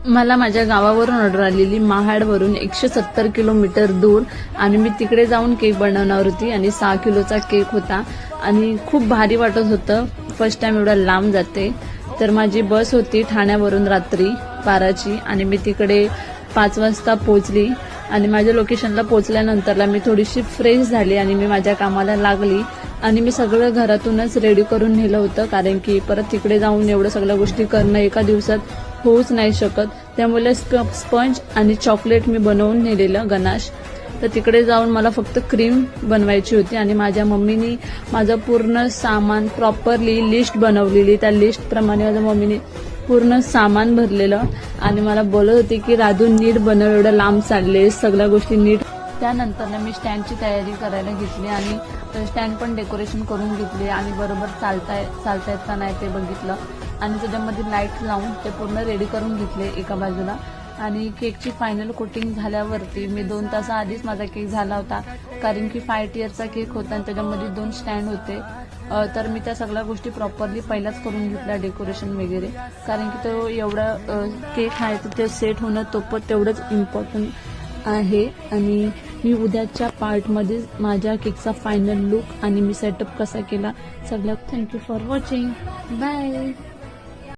मला माझ्या गावावरून ऑर्डर आलेली महाडवरून 170 किलोमीटर दूर आणि मी तिकडे जाऊन केक बनवणार होती आणि 6 किलोचा केक होता आणि खूप भारी वाटत होतं. फर्स्ट टाइम एवढा लांब जाते. तर माझी बस होती ठाण्यावरून रात्री 12ची आणि मी तिकडे 5 वाजता पोहोचली आणि माझ्या लोकेशनला पोहोचल्यानंतरला मी थोडीशी फ्रेश झाली आणि मी माझ्या कामाला लागली आणि मी सगळं घरातूनच रेडी करून नेलं होतं, कारण की परत तिकडे जाऊन एवढं सगळ्या गोष्टी करणं एका दिवसात होऊच नाही शकत. त्यामुळे स्पंज आणि चॉकलेट मी बनवून नेलेलं गनाश. तर तिकडे जाऊन मला फक्त क्रीम बनवायची होती आणि माझ्या मम्मीनी माझं पूर्ण सामान प्रॉपरली लिस्ट बनवलेली. त्या लिस्टप्रमाणे माझ्या मम्मीने पूर्ण सामान भरलेलं आणि मला बोलत होती की राधू नीट बनव, एवढं लांब चालले, सगळ्या गोष्टी नीट. त्यानंतर मी स्टँडची तयारी करायला घेतली आणि स्टँड पण डेकोरेशन करून घेतली आणि बरोबर चालता येत का नाही ते बघितलं आणि त्याच्यामध्ये लाईट लावून ते पूर्ण रेडी करून घेतले एका बाजूला. आणि केकची फायनल कोटिंग झाल्यावरती मी 2 तासाआधीच माझा केक झाला होता, कारण की 5 टियरचा केक होता आणि त्याच्यामध्ये 2 स्टँड होते. तर मी त्या सगळ्या गोष्टी प्रॉपरली पहिलाच करून घेतल्या, डेकोरेशन वगैरे, कारण की तो एवढा केक आहे तर ते सेट होणं तो पण तेवढंच इम्पॉर्टंट आहे. आणि मी उद्याच्या पार्टमध्ये माझ्या केकचा फायनल लुक आणि मी सेटअप कसा केला सगळं. Thank you for watching. बाय.